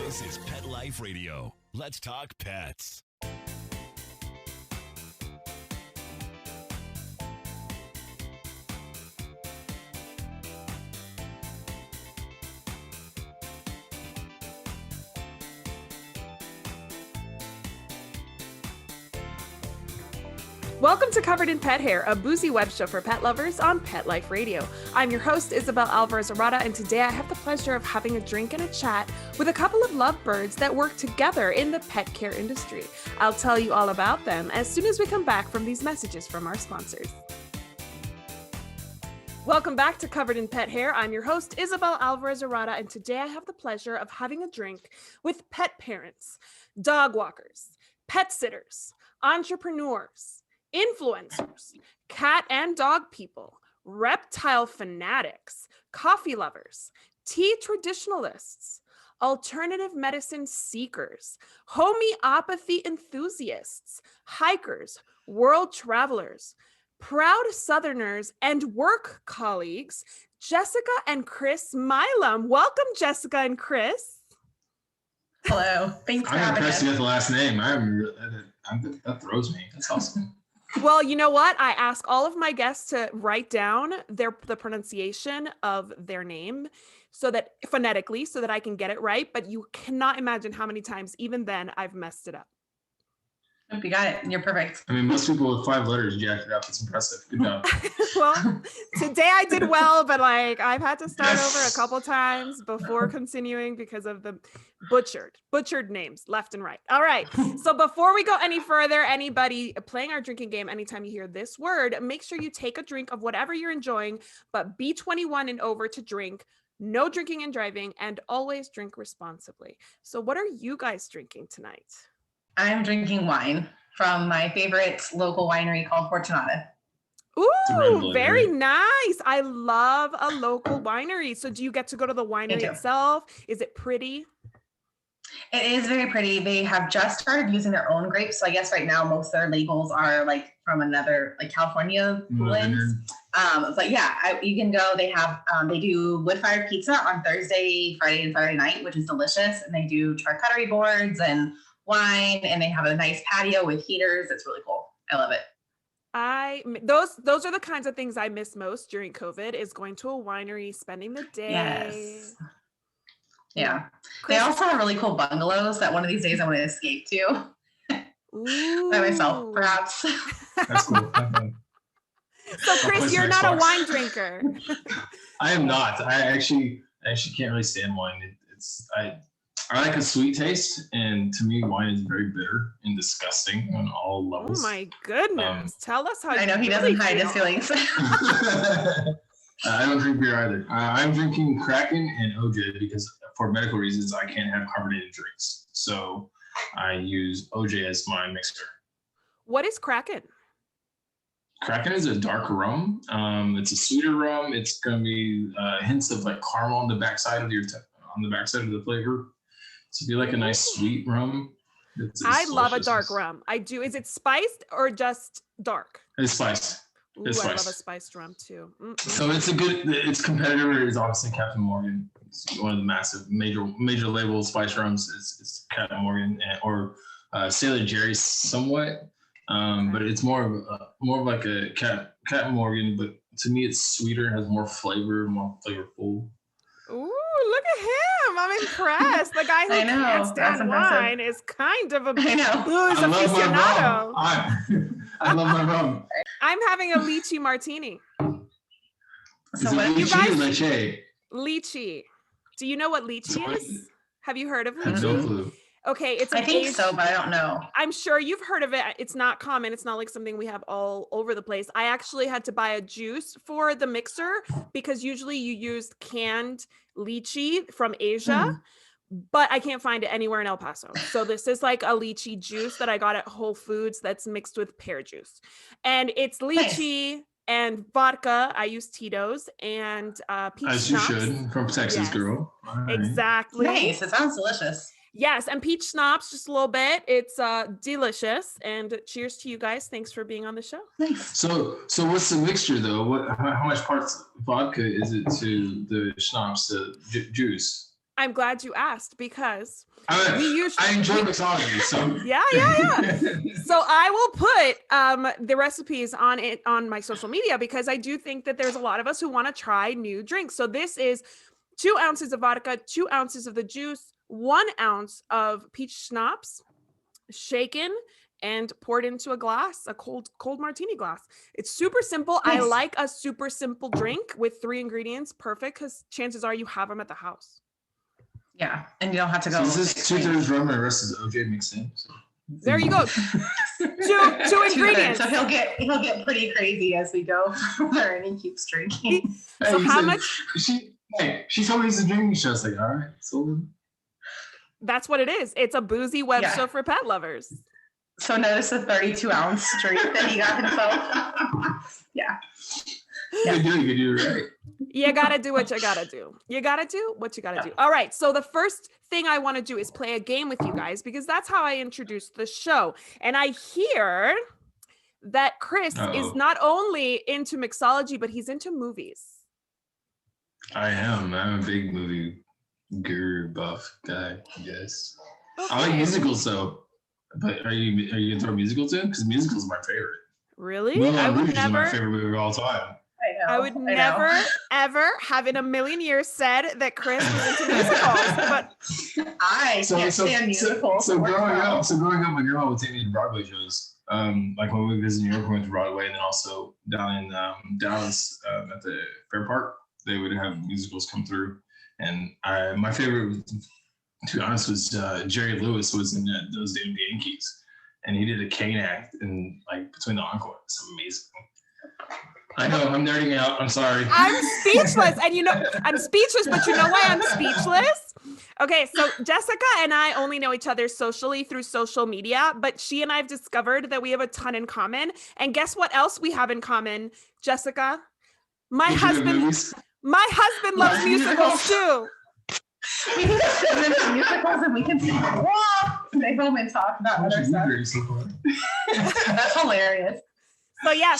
This is Pet Life Radio. Let's talk pets. Welcome to Covered in Pet Hair, a boozy web show for pet lovers on Pet Life Radio. I'm your host, Isabel Alvarez-Arata, and today I have the pleasure of having a drink and a chat with a couple of lovebirds that work together in the pet care industry. I'll tell you all about them as soon as we come back from these messages from our sponsors. Welcome back to Covered in Pet Hair. I'm your host, Isabel Alvarez-Arata, and today I have the pleasure of having a drink with pet parents, dog walkers, pet sitters, entrepreneurs, influencers, cat and dog people, reptile fanatics, coffee lovers, tea traditionalists, alternative medicine seekers, homeopathy enthusiasts, hikers, world travelers, proud Southerners, and work colleagues, Jessica and Chris Milam. Welcome, Jessica and Chris. Hello. Thanks for I'm having impressed us. with the last name. That throws me. That's awesome. Well, you know what? I ask all of my guests to write down the pronunciation of their name so that phonetically, so that I can get it right. But you cannot imagine how many times, even then, I've messed it up. Hope you got it. You're perfect. I mean, most people with 5 letters jacked it up. It's impressive. Good job. Well, today I did well, but I've had to start over a couple times before continuing because of the butchered names left and right. All right. So before we go any further, anybody playing our drinking game, anytime you hear this word, make sure you take a drink of whatever you're enjoying, but be 21 and over to drink. No drinking and driving, and always drink responsibly. So what are you guys drinking tonight? I'm drinking wine from my favorite local winery called Fortunata. Ooh, very nice. I love a local winery. So do you get to go to the winery itself? Is it pretty? It is very pretty. They have just started using their own grapes. So I guess right now most of their labels are like from another, like California blends. But yeah, you can go. They have, they do wood-fired pizza on Thursday, Friday, and Saturday night, which is delicious. And they do charcuterie boards and wine, and they have a nice patio with heaters. It's really cool. I love it. Those are the kinds of things I miss most during COVID, is going to a winery, spending the day. Yes. Yeah. They also have really cool bungalows that one of these days I want to escape to. By myself, perhaps. That's cool. So Chris, you're not a wine drinker. I am not. I actually can't really stand wine. I like a sweet taste, and to me, wine is very bitter and disgusting on all levels. Oh my goodness! Tell us how. I know he doesn't hide his feelings. I don't drink beer either. I'm drinking Kraken and OJ because for medical reasons I can't have carbonated drinks. So I use OJ as my mixer. What is Kraken? Kraken is a dark rum. It's a sweeter rum. It's going to be hints of like caramel on the backside of the flavor. So if you like a nice sweet rum, I love a dark rum. I do. Is it spiced or just dark? It's spiced. Ooh, it's I spiced. love a spiced rum too. So its competitor is obviously Captain Morgan. It's one of the massive major label spice rums. It's Captain Morgan or Sailor Jerry somewhat, but it's more of like a Captain Morgan. But to me, it's sweeter, has more flavor, more flavorful. Ooh, look at him. I'm impressed. The guy who can't stand wine is kind of a booze aficionado. I love my rum. I'm having a lychee martini. So what you guys? Lychee? Lychee. Do you know what lychee is? Have you heard of lychee? No clue. Okay, it's I think so, but I don't know. I'm sure you've heard of it. It's not common. It's not like something we have all over the place. I actually had to buy a juice for the mixer because usually you use canned lychee from Asia, but I can't find it anywhere in El Paso. So this is like a lychee juice that I got at Whole Foods that's mixed with pear juice. And it's lychee and vodka. I use Tito's and peach As schnapps. you should, from Texas, girl. All right. Exactly. Nice. It sounds delicious. Yes, and peach schnapps, just a little bit. It's delicious. And cheers to you guys. Thanks for being on the show. Nice. So what's the mixture though? How much parts vodka is it to the schnapps, the juice? I'm glad you asked because I enjoy mixology, so yeah. So I will put the recipes on my social media because I do think that there's a lot of us who want to try new drinks. So this is 2 ounces of vodka, 2 ounces of the juice, 1 ounce of peach schnapps, shaken and poured into a glass, a cold martini glass. It's super simple. Nice. I like a super simple drink with 3 ingredients. Perfect, because chances are you have them at the house. Yeah, and you don't have to go. So this is 2/3 rum and the rest is OJ mixed in. So. There you go. two ingredients. So he'll get pretty crazy as we go there, and he keeps drinking. So how much? She told me it's a drinking show. I was like, all right, so. That's what it is. It's a boozy web Yeah. show for pet lovers. So notice the 32-ounce drink that he got himself. Yeah. You do it right. You gotta do what you gotta do. You gotta do what you gotta do. All right. So the first thing I want to do is play a game with you guys because that's how I introduced the show. And I hear that Chris is not only into mixology, but he's into movies. I am. I'm a big movie guru buff guy, I guess. Okay. I like musicals though. But are you gonna throw musicals in? Because musicals are my favorite. Really? Moulin I would Rouge is my never. favorite movie of all time. I would never, ever have in a million years said that Chris was into musicals. But I can't stand musicals. So growing up, my grandma would take me to Broadway shows. Like when we visited New York, we went to Broadway, and then also down in Dallas at the Fair Park, they would have musicals come through. And my favorite, to be honest, was Jerry Lewis was in Those Damn Yankees, and he did a cane act in like between the encore. It's amazing. I know I'm nerding out. I'm sorry. I'm speechless. And I'm speechless, but you know why I'm speechless? Okay, so Jessica and I only know each other socially through social media, but she and I have discovered that we have a ton in common. And guess what else we have in common, Jessica? My husband loves musicals too. We can sit into musicals and we can stay home and talk about other stuff. That's hilarious. So yeah,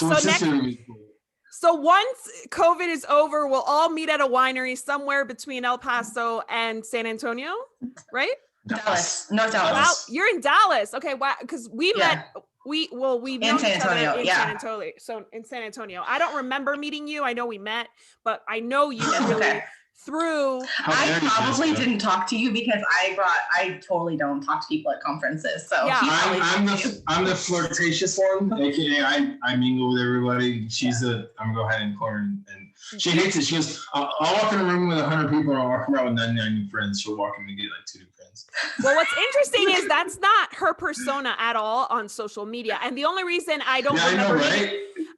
so once COVID is over, we'll all meet at a winery somewhere between El Paso and San Antonio, right? Dallas, North Dallas. Wow, you're in Dallas. Okay, wow, because we met. We've known San each other Antonio, in San Antonio. So in San Antonio, I don't remember meeting you. I know we met, but I know you really through. I probably didn't talk to you because I totally don't talk to people at conferences. So yeah. I'm the flirtatious one, aka I mingle with everybody. I'm gonna go ahead and corner and she hates it. She goes, I'll walk in a room with 100 people and I'll walk around with 99 new friends. She'll walk in and get like 2 new friends. Well, what's interesting is that's not her persona at all on social media. And the only reason I don't remember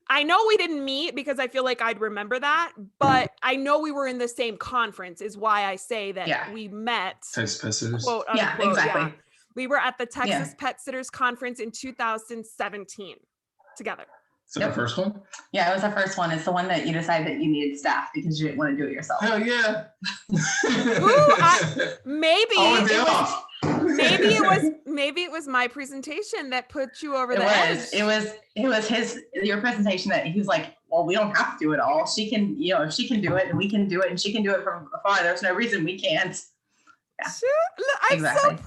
I know we didn't meet because I feel like I'd remember that, but I know we were in the same conference is why I say that we met. Texas Pet Sitters. Quote, unquote, yeah, exactly. Yeah. We were at the Texas Pet Sitters Conference in 2017 together. Is that the first one? Yeah, it was the first one. It's the one that you decided that you needed staff because you didn't want to do it yourself. Hell yeah. Maybe it was my presentation that put you over the edge. It was your presentation that he was like, well, we don't have to do it all. She can, if she can do it and we can do it and she can do it from afar, there's no reason we can't. Yeah. I'm so proud.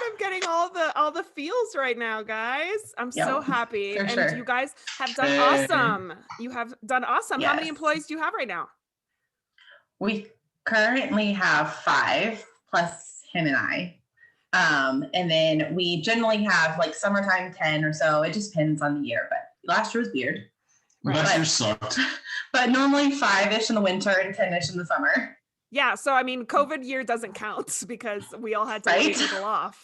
I'm getting all the feels right now, guys. I'm so happy. And you guys have done awesome. You have done awesome. Yes. How many employees do you have right now? We currently have 5 plus him and I. And then we generally have like summertime 10 or so. It just depends on the year, but last year was weird. Last year sucked. But normally 5-ish in the winter and 10-ish in the summer. Yeah, so I mean, COVID year doesn't count because we all had to lay people off.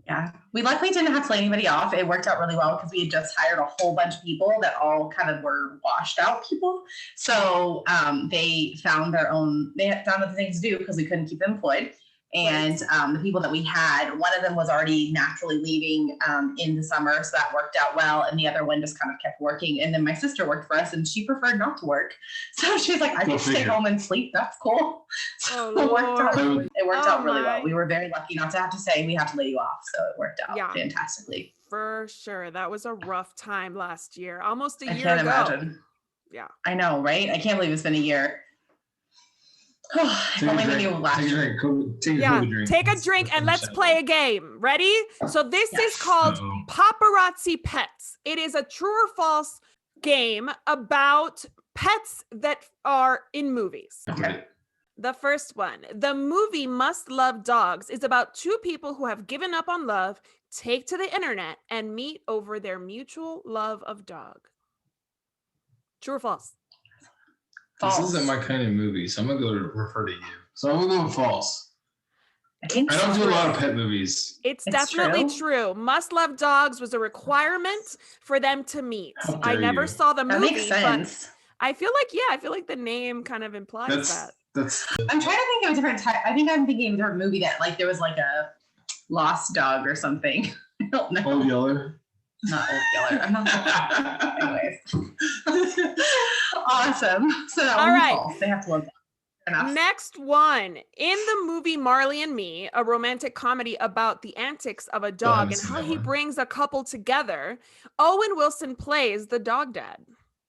Yeah, we luckily didn't have to lay anybody off. It worked out really well because we had just hired a whole bunch of people that all kind of were washed out people. So they found other things to do because we couldn't keep them employed. And the people that we had, one of them was already naturally leaving in the summer, so that worked out well. And the other one just kind of kept working. And then my sister worked for us, and she preferred not to work. So she's like, I can stay home and sleep. That's cool. So it worked out really well. We were very lucky not to have to say we have to lay you off. So it worked out fantastically. For sure. That was a rough time last year, almost a year ago. I can't ago. imagine. Yeah. I know, right? I can't believe it's been a year. If only we knew last. Take a drink. Take a drink. Take a drink and let's play a game. Ready? So this is called Paparazzi Pets. It is a true or false game about pets that are in movies. Okay. The first one, the movie Must Love Dogs is about two people who have given up on love, take to the internet, and meet over their mutual love of dog. True or false? False. This isn't my kind of movie, so I'm going to go refer to you. So I'm going to go with false. I think I don't do a lot of pet movies. It's definitely true. Must Love Dogs was a requirement for them to meet. I never saw the movie, that makes sense. but I feel like the name kind of implies that. I'm trying to think of a different type. I think I'm thinking of a different movie that like there was like a lost dog or something. I don't know. Old Yeller. Not Old Yeller. I'm not. Anyways. Awesome. So that one's false. They have to love that. Enough. Next one. In the movie Marley and Me, a romantic comedy about the antics of a dog and how he brings a couple together, Owen Wilson plays the dog dad.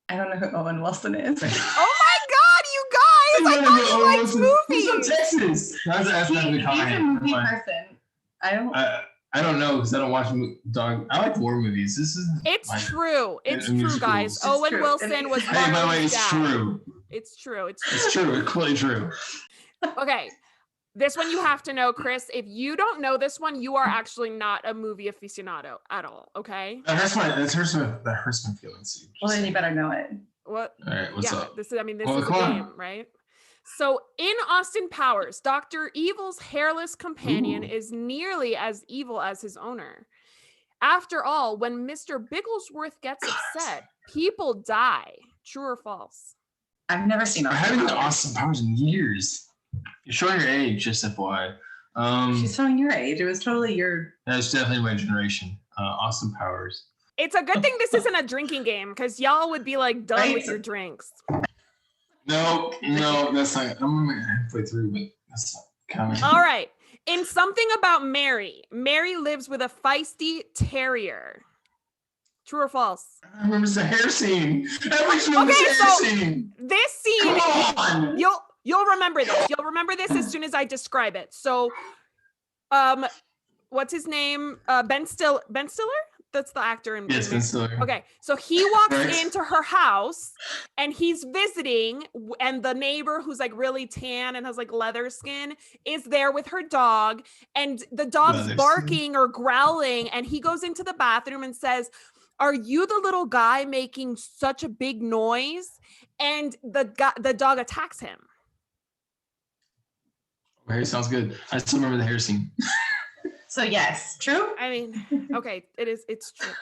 I don't know who Owen Wilson is. Oh my God, you guys! I thought you liked movies. He's from Texas. He's a movie person. I don't know because I don't watch dog. I like war movies. It's true. It's true, guys. Owen Wilson was. Hey, by the way, it's true. It's true. It's true. It's completely true. Okay. This one you have to know, Chris. If you don't know this one, you are actually not a movie aficionado at all. Okay. That hurts my feelings. Well, then you better know it. What? All right. What's up? This is a game, right? So in Austin Powers, Dr. Evil's hairless companion is nearly as evil as his owner. After all, when Mr. Bigglesworth gets upset, people die. True or false? I've never seen I haven't seen Austin Powers in years. You're showing your age, just FYI. She's showing your age. It was totally your. That's definitely my generation. Austin Powers. It's a good thing this isn't a drinking game because y'all would be like done with your drinks. No, that's not. I'm gonna play through, but that's not counting. All right. In Something About Mary, Mary lives with a feisty terrier. True or false? I remember the hair scene. Scene. This scene, come on. You'll remember this. You'll remember this as soon as I describe it. So, what's his name? Ben Stiller. That's the actor in. Yes, Ben Stiller. Okay, so he walks into her house and he's visiting, and the neighbor who's like really tan and has like leather skin is there with her dog, and the dog's barking or growling, and he goes into the bathroom and says, "Are you the little guy making such a big noise?" And the dog attacks him. Okay, sounds good. I still remember the hair scene. So yes, true. I mean, okay, it's true.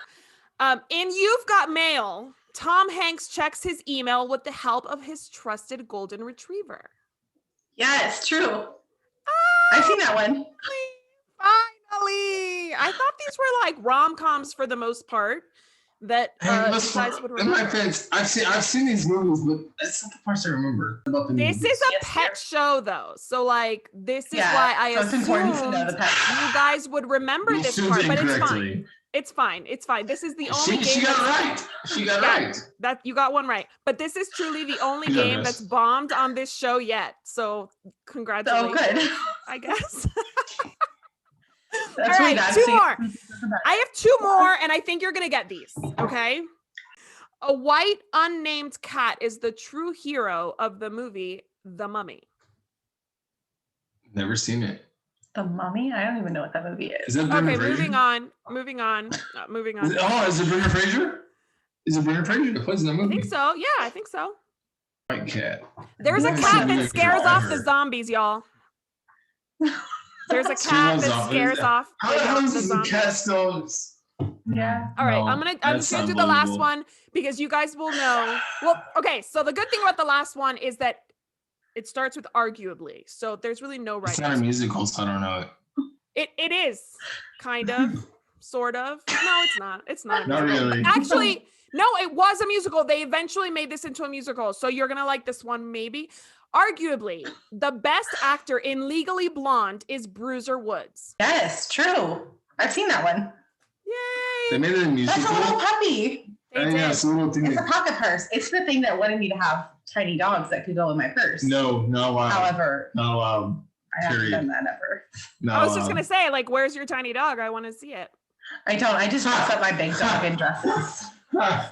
In You've Got Mail, Tom Hanks checks his email with the help of his trusted golden retriever. Yes, true. I've seen that one. Finally. I thought these were like rom-coms for the most part that you guys would remember. In my defense, I've seen these movies, but that's not the parts I remember about the movies. This is a pet show, though. So, like, this is why I assumed you guys would remember this part, but it's fine. It's fine. It's fine. This is the only game. She got it right. She got it right. That you got one right. But this is truly the only game that's bombed on this show yet. So, congratulations. Oh, good. I guess. All right, two more. I have two more, and I think you're going to get these, okay? A white, unnamed cat is the true hero of the movie The Mummy. Never seen it. The Mummy? I don't even know what that movie is. Okay, moving on. Is it Brendan Fraser? Is it Brendan Fraser that plays in the movie? I think so. Yeah, I think so. White cat. There's a cat that scares off the zombies, y'all. There's a cat that scares off the zombies. Cat still? Yeah. All right, I'm just gonna do the last one because you guys will know. Well, okay. So the good thing about the last one is that it starts with arguably. So there's really no right. It's not a musical, so I don't know it. It is kind of, sort of. No, it's not. It's not. Not really. Actually, no, it was a musical. They eventually made this into a musical. So you're gonna like this one, maybe. Arguably, the best actor in Legally Blonde is Bruiser Woods. Yes, true. I've seen that one. Yay! They made it a musical. That's a little puppy. They did. It's a little thing. It's a pocket purse. It's the thing that wanted me to have tiny dogs that could go in my purse. No, not allowed. However, not allowed. I haven't done that ever. Not I was just allowed. gonna say, like, where's your tiny dog? I want to see it. I don't. I just dress up my big dog in dresses.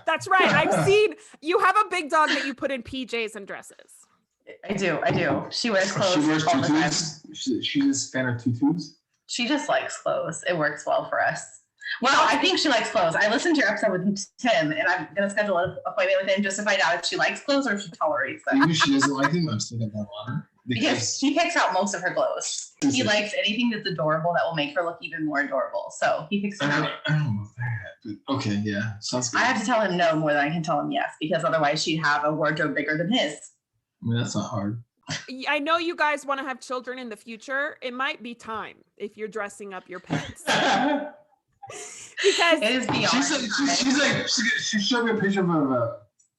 That's right. I've seen you have a big dog that you put in PJs and dresses. I do. She wears clothes She wears all the time. tutus. She's a fan of tutus. She just likes clothes. It works well for us. Well, I think she likes clothes. I listened to your episode with Tim, and I'm going to schedule an appointment with him just to find out if she likes clothes or if she tolerates them. Maybe she doesn't like them. I'm still going to water. Because she picks out most of her clothes. He likes anything that's adorable that will make her look even more adorable. So he picks them out. I don't know that. But okay, yeah. Sounds good. I have to tell him no more than I can tell him yes, because otherwise she'd have a wardrobe bigger than his. I mean, that's not hard. I know you guys want to have children in the future. It might be time if you're dressing up your pets. Because it is beyond. She showed me a picture of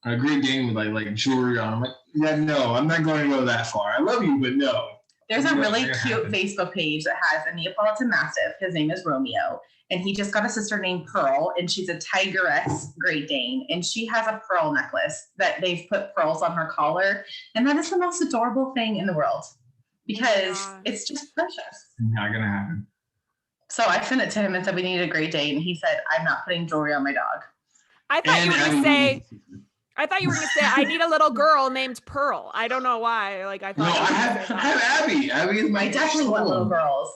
a Great Dane with like jewelry on. I'm like, yeah, no, I'm not going to go that far. I love you, but no. There's a really cute Facebook page that has a Neapolitan Mastiff. His name is Romeo, and he just got a sister named Pearl, and she's a tigeress Great Dane, and she has a pearl necklace that they've put pearls on her collar, and that is the most adorable thing in the world because it's just precious. Not gonna happen. So I sent it to him and said we need a Great Dane, and he said I'm not putting jewelry on my dog. I thought you were gonna say I need a little girl named Pearl. I don't know why. Like I thought. No, I have Abby. Abby is my. I definitely want little girls,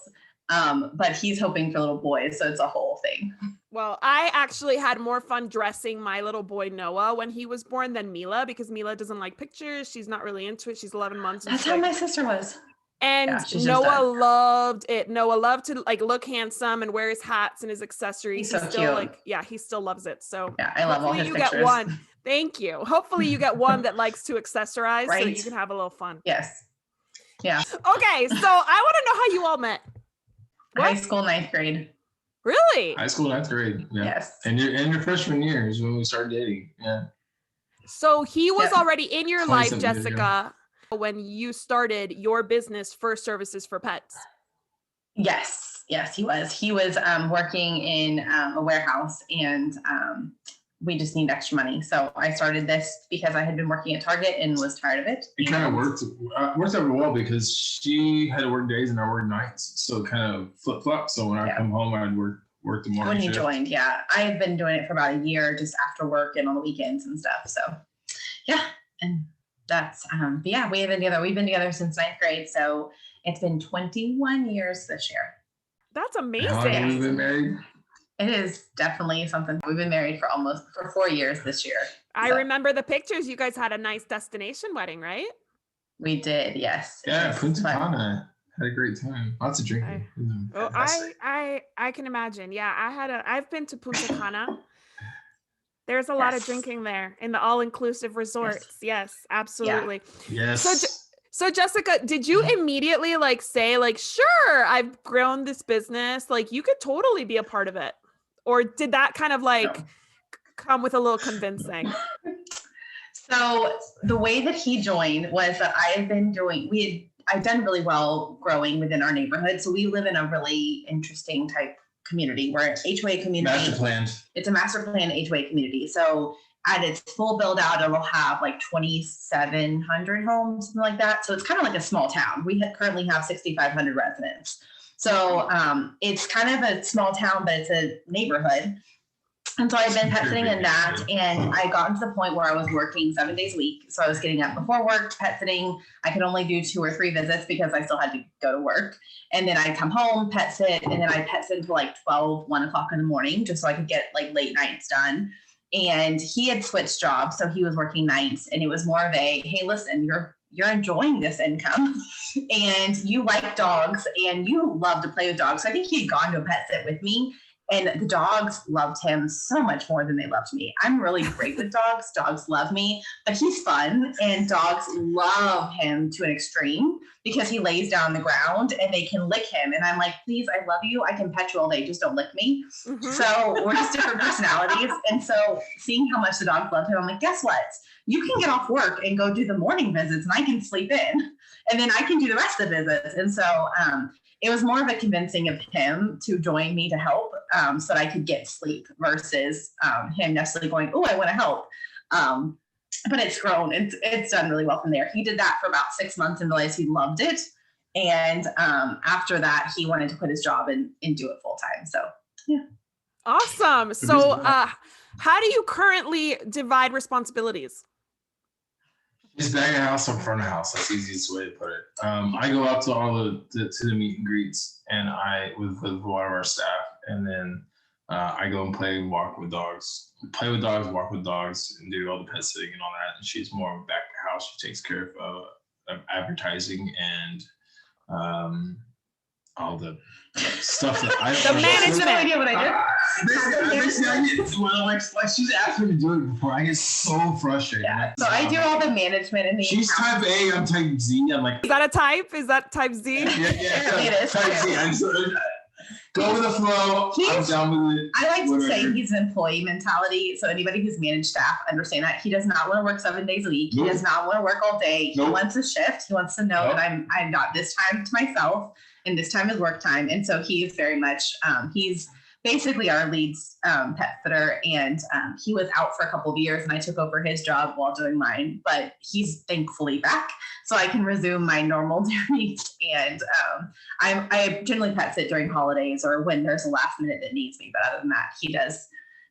but he's hoping for little boys, so it's a whole thing. Well, I actually had more fun dressing my little boy Noah when he was born than Mila because Mila doesn't like pictures. She's not really into it. She's 11 months. That's how my sister was. And Noah loved it. Noah loved to like look handsome and wear his hats and his accessories. He's so cute. He still loves it. So yeah, I love all his pictures. Get one. Thank you. Hopefully you get one that likes to accessorize so that you can have a little fun. Yes. Yeah. Okay, so I want to know how you all met. High school, 9th grade. Really? High school, 9th grade. Yeah. Yes. And your freshman year is when we started dating. Yeah. So he was already in your life, Jessica, when you started your business, Fur Services for Pets. Yes, he was. He was working in a warehouse, and we just needed extra money. So I started this because I had been working at Target and was tired of it. It kind of worked out well because she had to work days and I worked nights. So it kind of flip-flopped. So when I come home, I'd work the morning When he shift. joined, yeah. I've been doing it for about a year just after work and on the weekends and stuff. So yeah. And that's, but yeah, we've been together since 9th grade. So it's been 21 years this year. That's amazing. How long have you been married? It is definitely something. We've been married for 4 years this year. I remember the pictures. You guys had a nice destination wedding, right? We did, yes. Yeah, Punta Cana. Had a great time. Lots of drinking. I can imagine. Yeah, I've been to Punta Cana. There's a lot of drinking there in the all-inclusive resorts. Yes, absolutely. Yeah. Yes. So Jessica, did you immediately say sure, I've grown this business, you could totally be a part of it? Or did that kind of come with a little convincing? So the way that he joined was that I've done really well growing within our neighborhood. So we live in a really interesting type community. We're an HOA community. Master planned. It's a master plan HOA community. So at its full build out, it will have 2,700 homes, something like that. So it's kind of like a small town. We currently have 6,500 residents. So it's kind of a small town, but it's a neighborhood. And so I've been pet sitting in that, and I got to the point where I was working 7 days a week. So I was getting up before work, pet sitting. I could only do 2 or 3 visits because I still had to go to work. And then I'd come home, pet sit, and then I'd pet sit until 12, 1 o'clock in the morning, just so I could get late nights done. And he had switched jobs, so he was working nights, and it was more of a, hey, listen, you're enjoying this income and you like dogs and you love to play with dogs. So I think he had gone to a pet sit with me, and the dogs loved him so much more than they loved me. I'm really great with dogs. Dogs love me, but he's fun, and dogs love him to an extreme because he lays down on the ground and they can lick him. And I'm like, please, I love you. I can pet you all day. Just don't lick me. Mm-hmm. So we're just different personalities. And so seeing how much the dogs loved him, I'm like, guess what? You can get off work and go do the morning visits, and I can sleep in, and then I can do the rest of the visits. And so it was more of a convincing of him to join me to help so that I could get sleep versus him necessarily going, oh, I want to help. but it's grown. It's done really well from there. He did that for about 6 months and realized he loved it. And after that, he wanted to quit his job and do it full time. So, yeah. Awesome. So, how do you currently divide responsibilities? He's back in the house or front of the house. That's the easiest way to put it. I go out to to the meet and greets, and with one of our staff, and then I go and walk with dogs, walk with dogs, and do all the pet sitting and all that. And she's more back of the house. She takes care of advertising and all the stuff that I the management. No idea what I do. She's asked me to do it before. I get so frustrated. Yeah. So I do all the management and the. She's type A. I'm type Z. I'm like. Is that a type? Is that type Z? Yeah. It is. Type Z. I'm so, go with the flow. I'm down with it. I like to say he's an employee mentality. So anybody who's managed staff understand that he does not want to work 7 days a week. Nope. He does not want to work all day. Nope. He wants a shift. He wants to know that I'm got this time to myself and this time is work time. And so he is very much he's basically our lead pet sitter, and he was out for a couple of years, and I took over his job while doing mine. But he's thankfully back, so I can resume my normal duties. And I generally pet sit during holidays or when there's a last minute that needs me. But other than that,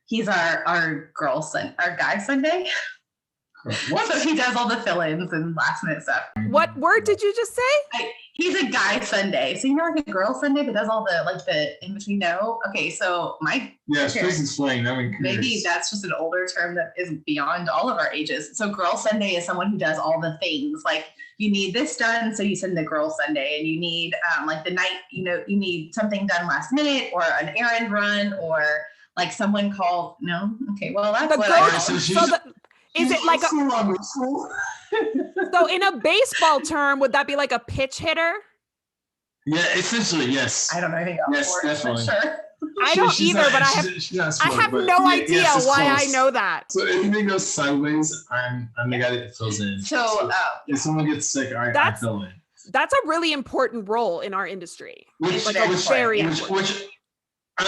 he's our guy Sunday. What? So he does all the fill-ins and last minute stuff. What word did you just say? He's a guy Sunday. So you're like a girl Sunday, but does all the in between. No. Okay. So please explain. Maybe that's just an older term that is beyond all of our ages. So girl Sunday is someone who does all the things. Like you need this done, so you send the girl Sunday, and you need the night. You need something done last minute, or an errand run, or like someone called. No. Okay. Well, that's the what girl, is it like so in a baseball term, would that be like a pitch hitter? Yeah, essentially, yes. I don't know anything else. Yes, definitely. Sure. I don't either, but I have no idea why I know that. So if anything goes sideways, I'm the guy that fills in. So if someone gets sick, I fill in. That's a really important role in our industry. Which I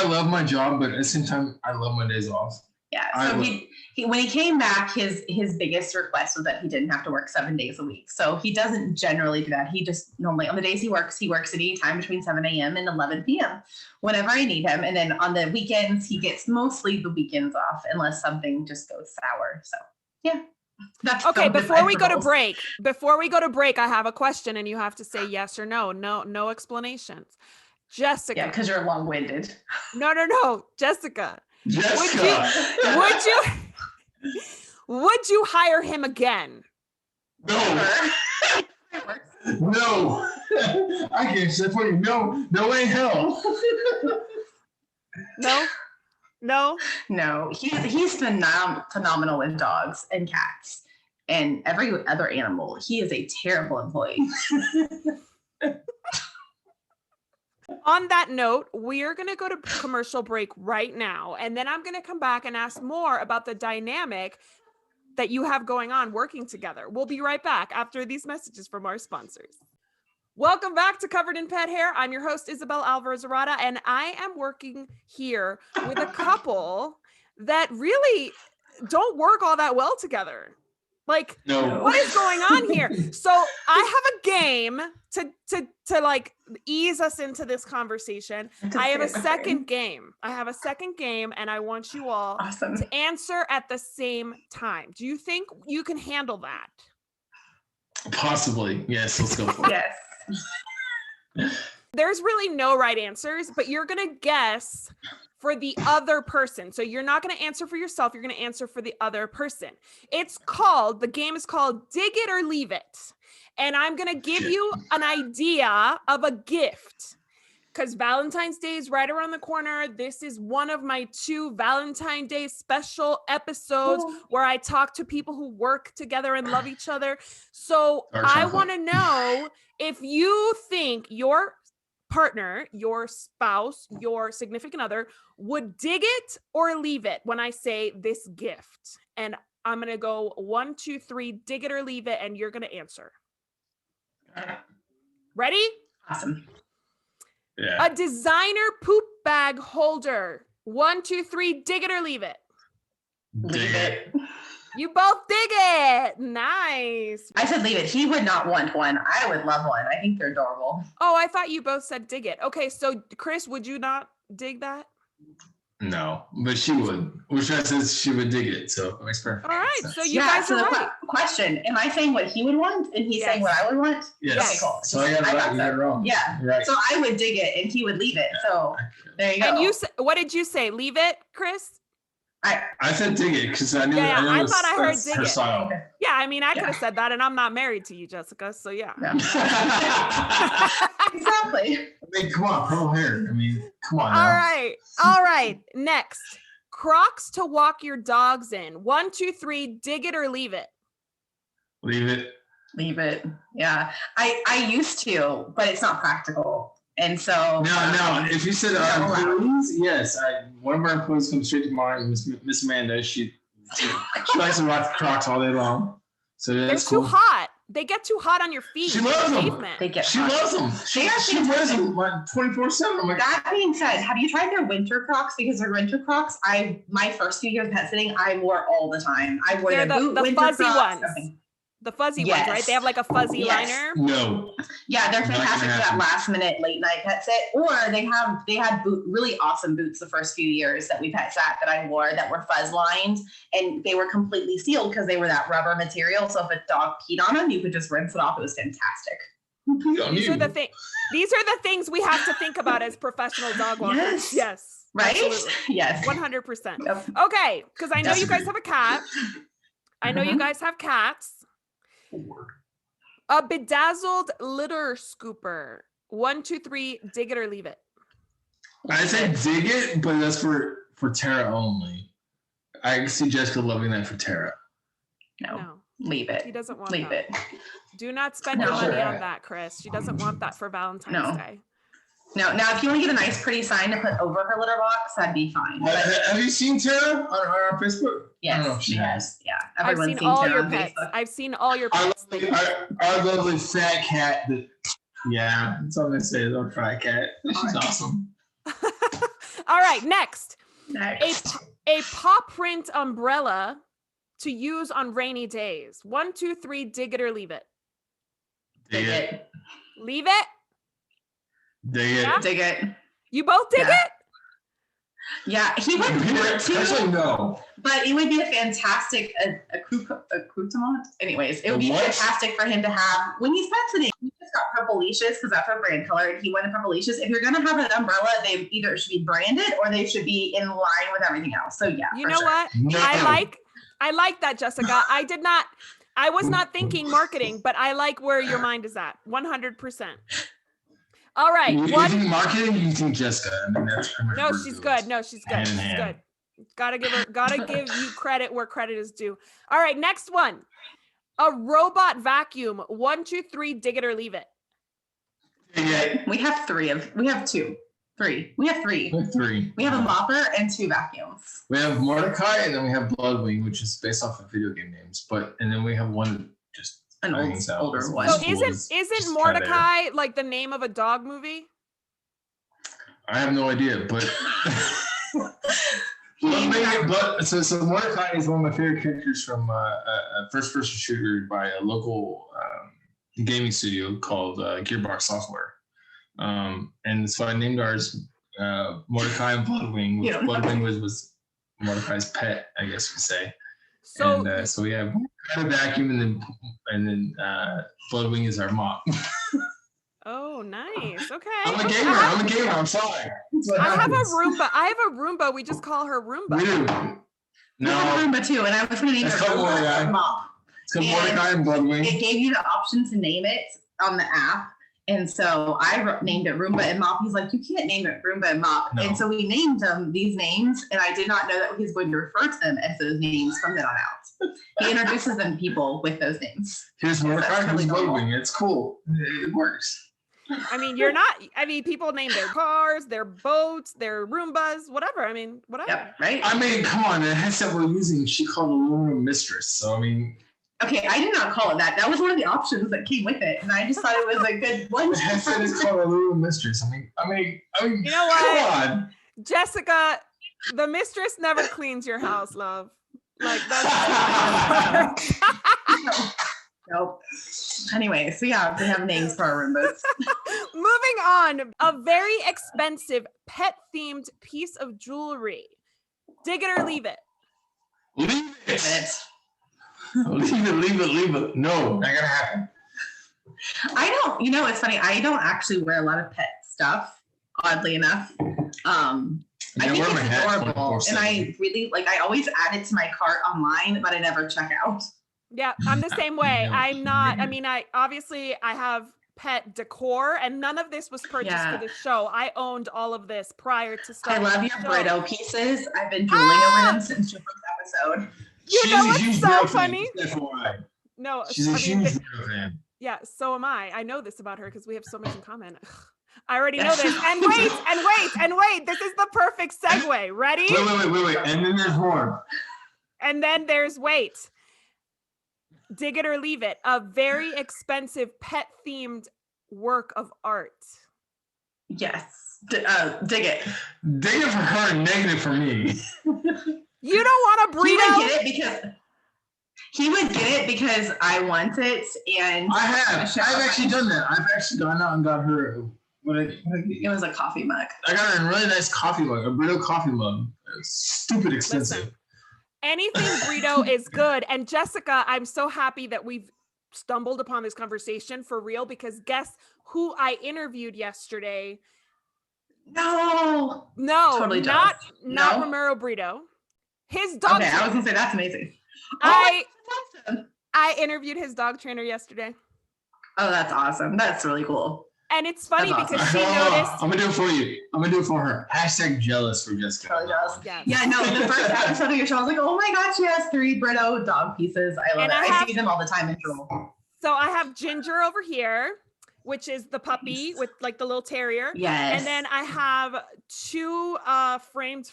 love my job, but at the same time, I love my days off. Yeah. So he when he came back, his biggest request was that he didn't have to work 7 days a week. So he doesn't generally do that. He just normally on the days he works at any time between 7 a.m. and 11 p.m. whenever I need him. And then on the weekends, he gets mostly the weekends off unless something just goes sour. So yeah. That's okay. Before we go to break, I have a question and you have to say yes or no. No explanations. Jessica. Yeah, because you're long-winded. No. Jessica. Jessica. Would you hire him again? No. No. I can't say for you. No way in hell. No. He's phenomenal with dogs and cats and every other animal. He is a terrible employee. On that note, we're going to go to commercial break right now. And then I'm going to come back and ask more about the dynamic that you have going on working together. We'll be right back after these messages from our sponsors. Welcome back to Covered in Pet Hair. I'm your host, Isabel Alvarez-Arada, and I am working here with a couple that really don't work all that well together. Like, no. What is going on here? So I have a game to like ease us into this conversation. I have a second game. And I want you all to answer at the same time. Do you think you can handle that? Possibly. Yes, let's go for it. Yes. There's really no right answers, but you're going to guess for the other person. So you're not going to answer for yourself. You're going to answer for the other person. The game is called Dig It or Leave It. And I'm going to give you an idea of a gift because Valentine's Day is right around the corner. This is one of my 2 Valentine Day special episodes where I talk to people who work together and love each other. So I want to know if you think your partner, your spouse, your significant other would dig it or leave it when I say this gift. And I'm going to go 1, 2, 3, dig it or leave it. And you're going to answer. Ready? Awesome. Yeah. A designer poop bag holder. 1, 2, 3, dig it or leave it. Leave it. You both dig it. Nice. I said leave it. He would not want one. I would love one. I think they're adorable. Oh, I thought you both said dig it. Okay, so Chris, would you not dig that? No, but she would. Which says she would dig it, so it makes perfect All right, sense. so you guys are right. Question: am I saying what he would want, and he's saying what I would want? Yes. Okay, cool. So I got it right. You got it wrong. Yeah. Right. So I would dig it, and he would leave it. So there you go. And you, what did you say? Leave it, Chris? I said dig it because I knew. Yeah, I thought I heard dig her it. style. Yeah, I mean, I could have said that, and I'm not married to you, Jessica. So yeah. Exactly. I mean, come on, purple hair. I mean, come on. All right. Next, Crocs to walk your dogs in. 1, 2, 3. Dig it or leave it. Leave it. Leave it. Yeah, I used to, but it's not practical. And so no. If you said employees, yes, one of our employees comes straight to mind. Miss Amanda, she likes to rock Crocs all day long. So that's They're too hot. They get too hot on your feet. She loves them. She loves them. She wears them like 24/7. That being said, have you tried their winter Crocs? Because their winter Crocs, my first few years pet sitting, I wore all the time. I wore the fuzzy Crocs, ones. The fuzzy ones, right? They have like a fuzzy liner. No. Yeah, they're fantastic for that last minute late night pet sit. Or they had really awesome boots the first few years that we pet sat that I wore that were fuzz lined, and they were completely sealed because they were that rubber material. So if a dog peed on them, you could just rinse it off. It was fantastic. These are the things we have to think about as professional dog walkers. Yes. Right? Absolutely. Yes. 100%. Yep. Okay, because I know you guys have a cat. I know you guys have cats. A bedazzled litter scooper. 1, 2, 3. Dig it or leave it. I said dig it, but that's for Tara only. I see Jessica loving that for Tara. No. Leave it. He doesn't want leave that. it. Do not spend your money on that, Chris. She doesn't want that for Valentine's Day. No. Now, if you want to get a nice, pretty sign to put over her litter box, that'd be fine. Have you seen Tara on our Facebook? Yes, she has. Yeah, everyone's I've seen all Tara your on pets. Facebook. I've seen all your pets. Our lovely fat cat. That's all I'm gonna say. Is our fat cat. She's awesome. All right, next. A paw print umbrella to use on rainy days. 1, 2, 3. Dig it or leave it. Dig it. Leave it. Dig it. Yeah? Dig it. You both dig it? Yeah, he would want to. Actually, no. But it would be a fantastic accoutrement. Anyways, it would be fantastic for him to have when he's pet sitting. He just got purple leashes because that's our brand color, and he wanted purple leashes. If you're gonna have an umbrella, they either should be branded or they should be in line with everything else. So yeah, you know what? No. I like that, Jessica. I was not thinking marketing, but I like where your mind is at. 100%. All right. You think marketing? You think Jessica? I mean, that's no, she's good. No, she's good. She's good. Gotta give you credit where credit is due. All right, next one. A robot vacuum. 1, 2, 3. Dig it or leave it. Yeah. We have three. We have three. We have three. We have a mopper and 2 vacuums. We have Mordecai, and then we have Bloodwing, which is based off of video game names. And then we have one just an older one. So isn't Mordecai like the name of a dog movie? I have no idea, but so Mordecai is one of my favorite characters from a first-person shooter by a local gaming studio called Gearbox Software. And so I named ours Mordecai and Bloodwing, which Bloodwing was Mordecai's pet, I guess you could say. So, so we have a vacuum, and then Bloodwing is our mop. Oh, nice. Okay. I'm a gamer. I'm sorry. I have a Roomba. We just call her Roomba. Dude. No. I have a Roomba too, and I was going to name it Mop. It's called Mordecai and Bloodwing. It gave you the option to name it on the app. And so I named it Roomba and Mop. He's like, you can't name it Roomba and Mop. No. And so we named them these names, and I did not know that he's going to refer to them as those names from then on out. He introduces them to people with those names. Here's Mordecai, here's Bloodwing. It's cool. It works. I mean, people name their cars, their boats, their Roombas, whatever. Whatever. Yep, right? Come on. The headset we're using, she called a room mistress. So, okay, I did not call it that. That was one of the options that came with it, and I just thought it was a good one. The headset is called a room mistress. You know what? Come on. Jessica, the mistress never cleans your house, love. Like that's Nope. Anyway, so yeah, they have names for our Roombas. moving on. A very expensive pet-themed piece of jewelry. Dig it or leave it. Leave it. Leave it. No, not gonna happen. I don't, it's funny. I don't actually wear a lot of pet stuff, oddly enough. I think it's adorable. And I really, I always add it to my cart online, but I never check out. Yeah, I'm the same way. I'm not, I have pet decor and none of this was purchased for the show. I owned all of this prior to starting. I love your Brito pieces. I've been drooling over them since your first episode. You know what's so funny? No, she's a huge Brito fan. Yeah, so am I. I know this about her because we have so much in common. I already know this. And wait. This is the perfect segue. Ready? Wait. And then there's more. And then there's wait. Dig it or leave it. A very expensive pet-themed work of art. Yes. Dig it. Dig it for her, negative for me. You don't want a burrito? He would get it because I want it, and I've actually done that. I've actually gone out and got her. It was a coffee mug. I got her a really nice coffee mug, a Brito coffee mug. It's stupid expensive. Listen, anything Brito is good. And Jessica, I'm so happy that we've stumbled upon this conversation for real, because guess who I interviewed yesterday? No, totally not Romero Brito. His dog. Okay, I was gonna say that's amazing. I interviewed his dog trainer yesterday. Oh, that's awesome. That's really cool. And it's funny because she noticed. I'm gonna do it for you. I'm gonna do it for her. # jealous for Jessica. Yes. Yeah, no, the first episode of your show, I was like, oh my God, she has 3 Brito dog pieces. I love it. I see them all the time in Drool. So I have Ginger over here, which is the puppy with the little terrier. Yes. And then I have 2 framed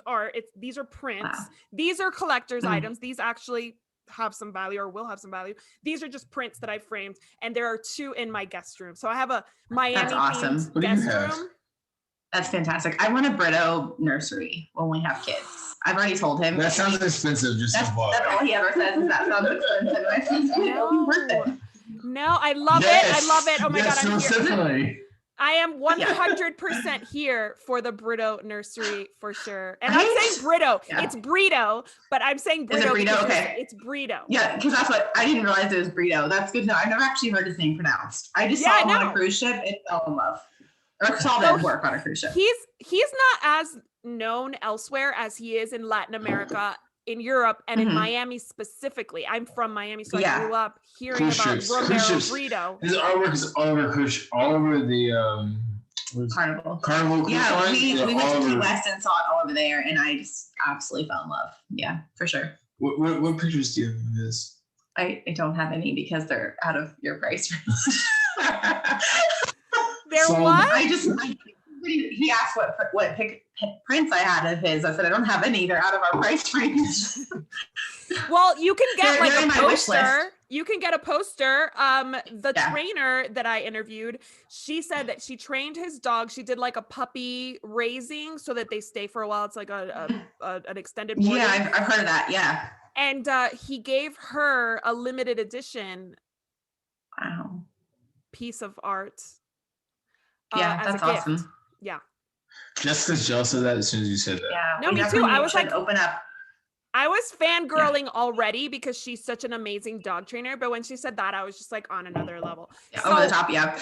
art. These are prints. Wow. These are collector's items. These actually have some value or will have some value. These are just prints that I framed, and there are 2 in my guest room. So I have a Miami themed guest room. That's fantastic. I want a Brito nursery when we have kids. I've already told him. That sounds expensive. That's all he ever says is that sounds expensive. I said, it'll be worth it. No, I love it. I love it. Oh my God, I'm here. Definitely. I am 100% here for the Brito nursery for sure. And I'm saying Brito. Yeah. It's Brito, but I'm saying Brito. Is it Brito? Okay. It's Brito. Yeah, because that's what I didn't realize it was Brito. That's good to know. I've never actually heard his name pronounced. I just saw him on a cruise ship and fell in love. Or saw them work on a cruise ship. He's not as known elsewhere as he is in Latin America, in Europe, and in Miami specifically. I'm from Miami, so I grew up hearing about Romero Brito. His artwork is all over the Carnival. Yeah, we went to Key West and saw it all over there, and I just absolutely fell in love. Yeah, for sure. What pictures do you have of this? I don't have any because they're out of your price range. He asked what prints I had of his. I said, I don't have any. They're out of our price range. Well, you can get a poster. You can get a poster. The trainer that I interviewed, she said that she trained his dog. She did a puppy raising so that they stay for a while. It's like an extended boarding. Yeah, I've heard of that. Yeah. And he gave her a limited edition piece of art. Yeah, that's awesome. Yeah. Jessica's jealous of that as soon as you said that. Yeah. No, me too. I was open up. I was fangirling already because she's such an amazing dog trainer. But when she said that, I was just on another level. Yeah, over the top, yeah.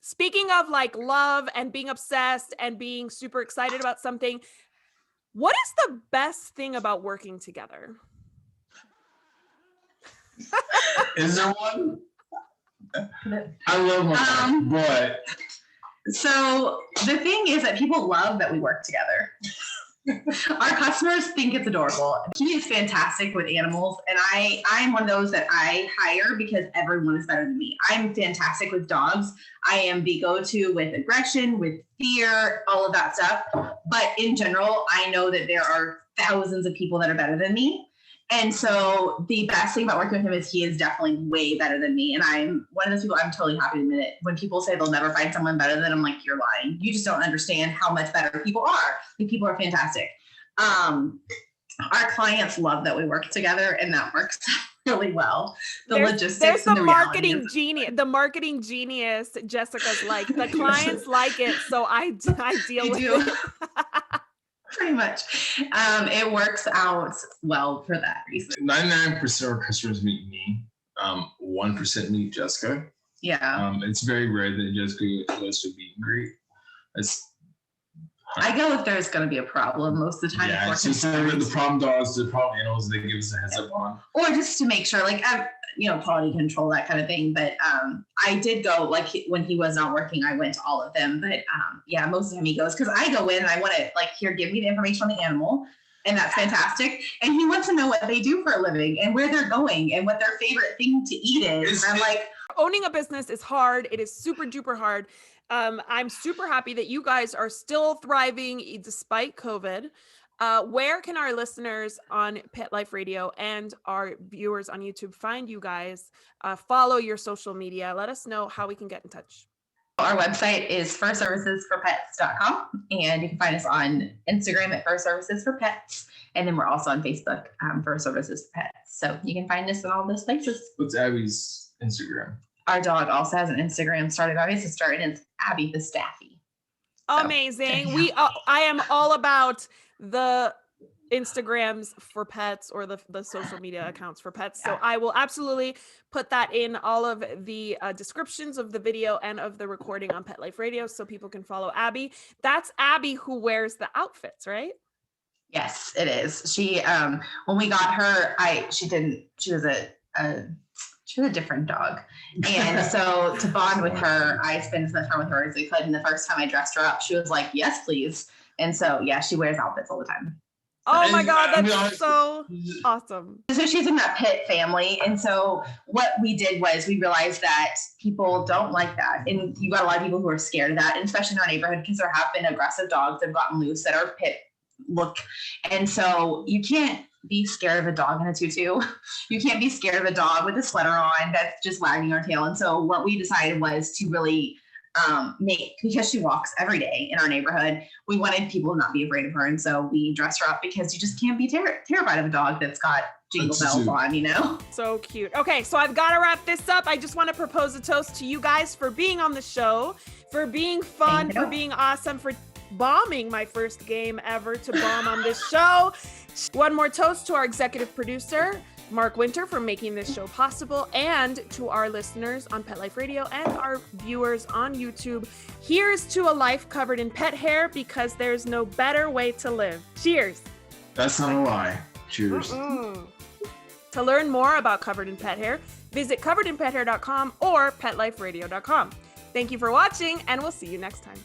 Speaking of love and being obsessed and being super excited about something, what is the best thing about working together? Is there one? I love my but. So the thing is that people love that we work together. Our customers think it's adorable. He is fantastic with animals, and I'm one of those that I hire because everyone is better than me. I'm fantastic with dogs. I am the go-to with aggression, with fear, all of that stuff. But in general, I know that there are thousands of people that are better than me. And so the best thing about working with him is he is definitely way better than me. And I'm one of those people, I'm totally happy to admit it. When people say they'll never find someone better than, I'm like, you're lying. You just don't understand how much better people are. People are fantastic. our clients love that we work together, and that works really well. There's the marketing genius. The marketing genius, Jessica's like, the clients like it, so I deal with it. Pretty much. It works out well for that reason. 99% of our customers meet me. 1% meet Jessica. Yeah. It's very rare that Jessica goes to a meet and greet. I go if there's going to be a problem most of the time. Yeah, it's just the problem dogs, the problem animals, they give us a heads up on. Or just to make sure, like, quality control, that kind of thing. But I did go, like, when he was not working, I went to all of them. But yeah, most of the time he goes, because I go in and I want to, like, here, give me the information on the animal. And that's fantastic. And he wants to know what they do for a living and where they're going and what their favorite thing to eat is. And I'm like, owning a business is hard. It is super duper hard. I'm super happy that you guys are still thriving despite COVID. Where can our listeners on Pet Life Radio and our viewers on YouTube find you guys? Follow your social media. Let us know how we can get in touch. Our website is furservicesforpets.com, and you can find us on Instagram at Fur Services for Pets, and then we're also on Facebook, Fur Services for Pets. So you can find us in all those places. What's Abby's Instagram? Our dog also has an Instagram started by my sister, and it's Abby the Staffy. So, amazing. I am all about the Instagrams for pets, or the social media accounts for pets. So I will absolutely put that in all of the descriptions of the video and of the recording on Pet Life Radio, so people can follow Abby. That's Abby who wears the outfits, right? Yes, it is. She, when we got her, she was a different dog. And so to bond with her, I spent as much time with her as I could. And the first time I dressed her up, she was like, yes, please. And so, yeah, she wears outfits all the time. Oh my God, that's so awesome. So she's in that pit family. And so what we did was we realized that people don't like that. And you got a lot of people who are scared of that, and especially in our neighborhood, because there have been aggressive dogs that have gotten loose that are pit look. And so you can't be scared of a dog in a tutu. You can't be scared of a dog with a sweater on that's just wagging her tail. And so what we decided was to really because she walks every day in our neighborhood, we wanted people to not be afraid of her. And so we dress her up, because you just can't be terrified of a dog that's got jingle bells on, So cute. Okay, so I've got to wrap this up. I just want to propose a toast to you guys for being on the show, for being fun, for being awesome, for bombing my first game ever to bomb on this show. One more toast to our executive producer, Mark Winter, for making this show possible, and to our listeners on Pet Life Radio and our viewers on YouTube. Here's to a life covered in pet hair, because there's no better way to live. Cheers. That's not a lie. Cheers. To learn more about Covered in Pet Hair, visit coveredinpethair.com or petliferadio.com. Thank you for watching, and we'll see you next time.